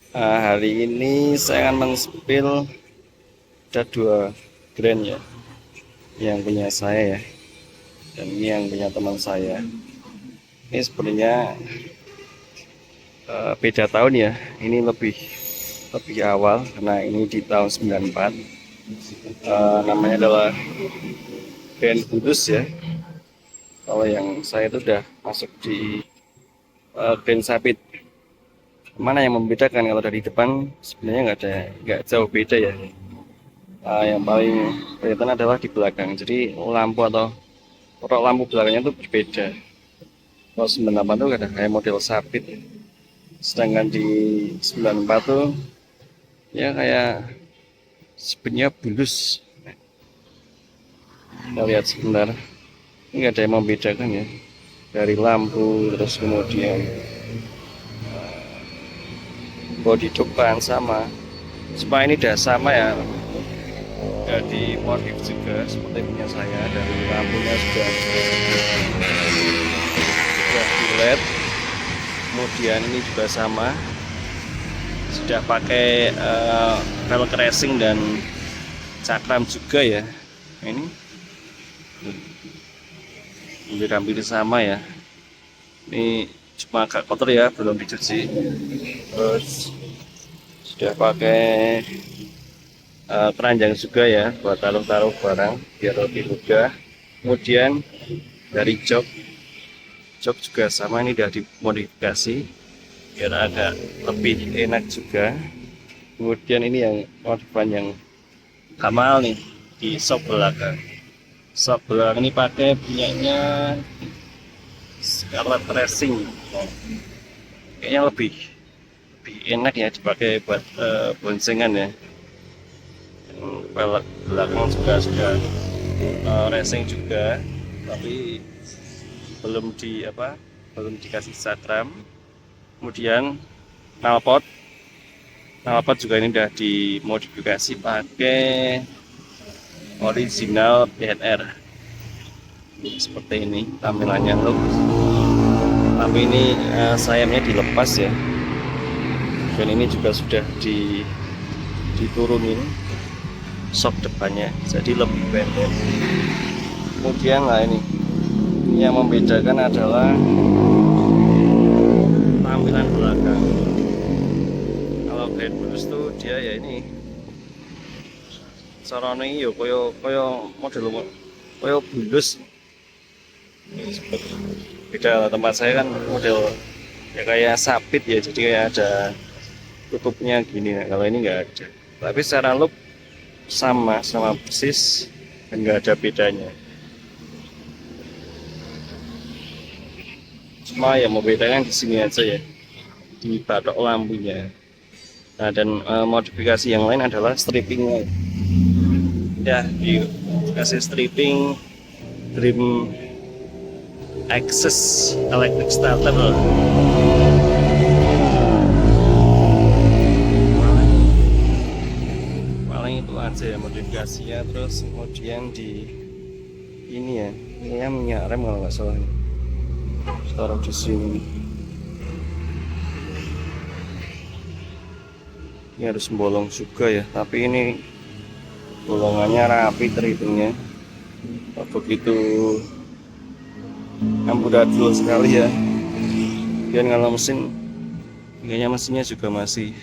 Hari ini saya akan men-spill ada dua brand ya, yang punya saya ya, dan ini yang punya teman saya. Ini sebenarnya beda tahun ya. Ini lebih lebih awal karena ini di tahun 94. Namanya adalah brand Kudus ya. Kalau yang saya itu udah masuk di brand Sapit. Mana yang membedakan? Kalau dari depan sebenarnya nggak jauh beda ya. Yang paling kelihatan adalah di belakang. Jadi lampu atau kotak lampu belakangnya itu berbeda. Kalau 98 tuh ada kayak model sapit, sedangkan di 94 tuh ya kayak sebenarnya bulus. Kita lihat sebentar, ini ada yang membedakan ya, dari lampu terus kemudian bodi depan sama. Semua ini udah sama ya, udah dimodif juga seperti punya saya. Dari lampunya sudah di LED, kemudian ini juga sama, sudah pakai velg racing dan cakram juga ya. Ini hampir sama ya. Ini cuma agak kotor ya, belum dicuci. Terus sudah pakai keranjang juga ya, buat taruh-taruh barang biar lebih mudah. Kemudian dari jok juga sama, ini udah dimodifikasi biar agak lebih enak juga. Kemudian ini yang modifan yang Kamal nih di sok belakang. Sok belakang ini pakai punyanya Scarlet Racing. Kayaknya lebih enak ya dipakai buat boncengan ya. Velg belakang juga sudah racing juga, tapi belum dikasih cakram. Kemudian knalpot juga ini udah dimodifikasi pakai original PNR seperti ini tampilannya loh. Tapi ini sayapnya dilepas ya, dan ini juga sudah diturunin sok depannya jadi lebih pendek. Kemudian ini yang membedakan adalah tampilan belakang. Kalau Grand Bulus tuh dia ya ini sarana ini yo koyo model koyo bulus. Beda tempat saya kan model ya kayak sapit ya, jadi kayak ada tutupnya gini. Nah, kalau ini nggak ada, tapi secara look sama persis dan nggak ada bedanya. Cuma yang membedakan di sini aja ya, di batok lampunya. Nah, dan modifikasi yang lain adalah strippingnya ya, dikasih stripping Dream Access Electric Starter. Paling itu aja ya modifikasinya. Terus kemudian di ini ya, ini yang minyak rem kalau nggak salah, taruh di sini. Ini harus bolong juga ya, tapi ini bolongannya rapi terhitungnya. Begitu amburadul sekali ya. Dan kalau mesin, kayaknya mesinnya juga masih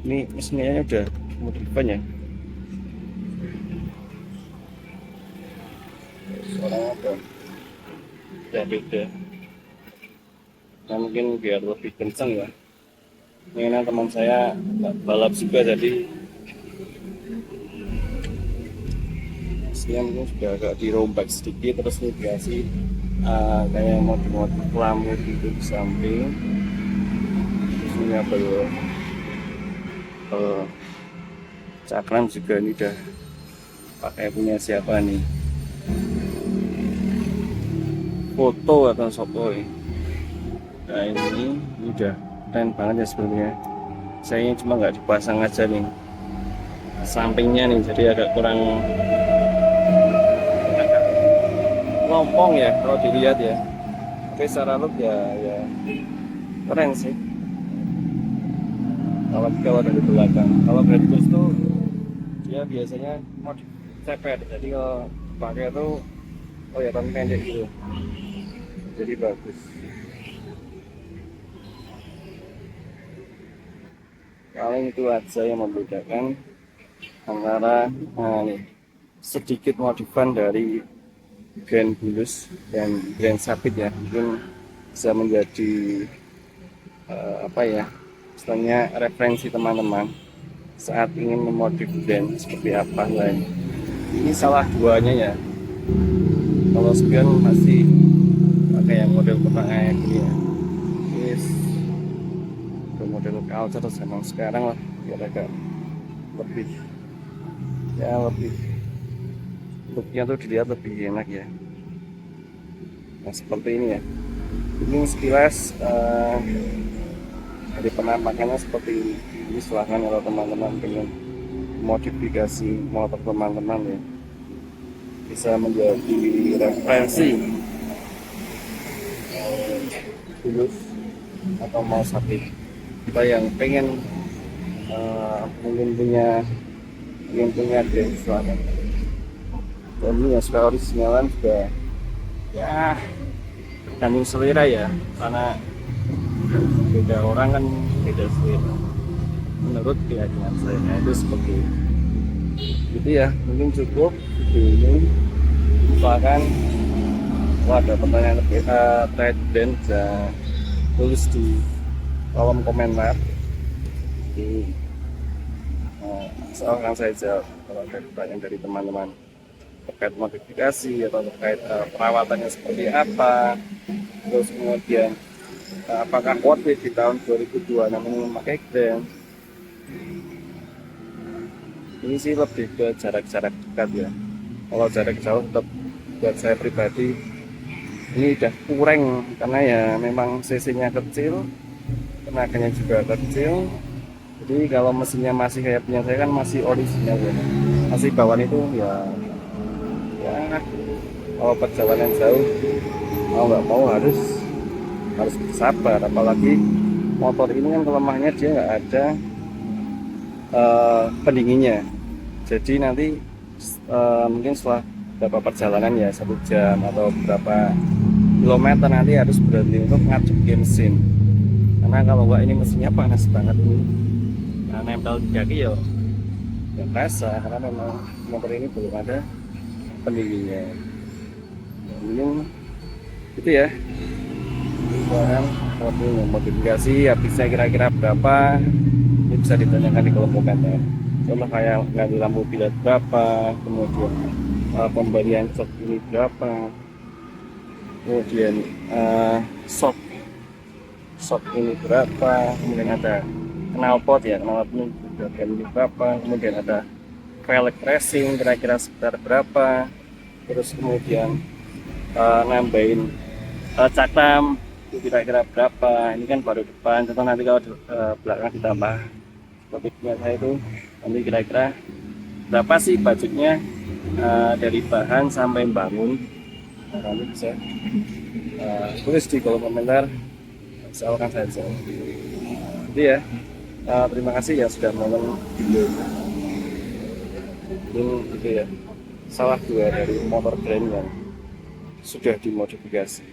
ini mesinnya udah modifan ya. Suaranya udah beda. Nah, mungkin biar lebih kencang ya. Ini teman saya balap juga, jadi mesinnya mungkin sudah agak dirombak sedikit. Terus ini dikasih kayak modif lampu gitu di samping. Terus ini cakram juga, ini udah pakai punya siapa nih, foto atau Shopee. Nah ini udah keren banget ya sebenarnya. Saya cuma nggak dipasang aja nih sampingnya nih, jadi agak kurang lompong ya kalau dilihat ya. Tapi secara look ya keren sih. Kalau dari belakang, kalau Grand Bus tuh dia biasanya modif cepet, jadi kalau pakai tuh kelihatan pendek gitu, jadi bagus. Paling itu aja yang membedakan antara nih, sedikit modifan dari Grand Bulus dan Grand Sapit ya, mungkin bisa menjadi apa ya, istilahnya referensi teman-teman saat ingin memodif brand seperti apa lain. Ini salah duanya ya. Kalau spion masih pakai yang model pertama kayak gini ya. Yes, model culture zaman sekarang lah, biar agak lebih lebih looknya tuh dilihat lebih enak ya. Nah seperti ini ya. Ini sekilas dari penampakannya seperti ini. Silahkan kalau teman-teman pengen modifikasi motor teman-teman ya, bisa menjadi referensi Bulus atau mau Sapit. Kita yang pengen mungkin punya brand, silahkan. Dan ini yang sudah originalan juga ya, tergantung selera ya, karena beda orang kan beda selera. Menurut keyakinan saya itu seperti itu ya. Mungkin cukup video ini. Silahkan kalau ada pertanyaan terkait brand, bisa tulis di kolom komentar. Soalnya saya jawab kalau ada pertanyaan dari teman-teman terkait modifikasi atau terkait perawatannya seperti apa, terus kemudian apakah worth it di tahun 2002 namanya memakai Grand. Ini sih lebih ke jarak-jarak dekat ya. Kalau jarak jauh tetap buat saya pribadi ini udah kurang, karena ya memang cc-nya kecil, tenaganya juga kecil. Jadi kalau mesinnya masih kayak punya saya kan masih original ya, masih bawaan itu ya kalau perjalanan jauh mau nggak mau harus bersabar. Apalagi motor ini kan kelemahannya dia nggak ada pendinginnya. Jadi nanti mungkin setelah beberapa perjalanan ya 1 jam atau berapa kilometer nanti harus berhenti untuk ngaduk bensin, karena kalau nggak ini mesinnya panas banget nih. Nah, nempel di kaki ya nggak terasa, karena memang motor ini belum ada pendinginnya. Mungkin itu ya, sekarang mobil modifikasi habisnya kira-kira berapa, ini bisa ditanyakan di kolom komentar. Contoh kayak ganti lampu pilar berapa, kemudian pembelian shock ini berapa, kemudian shock ini berapa, kemudian ada knalpot ya, knalpot ini berapa, kemudian ada velg racing kira-kira sekitar berapa, terus kemudian nambahin cakram itu kira-kira berapa. Ini kan baru depan, contoh nanti kalau belakang ditambah seperti punya saya itu nanti kira-kira berapa sih budgetnya dari bahan sampai bangun. Nah, nanti bisa tulis di kolom komentar, misalkan saja. Jadi ya, terima kasih ya sudah menonton video ini. Gitu ya, salah dua dari motor brand yang sudah dimodifikasi.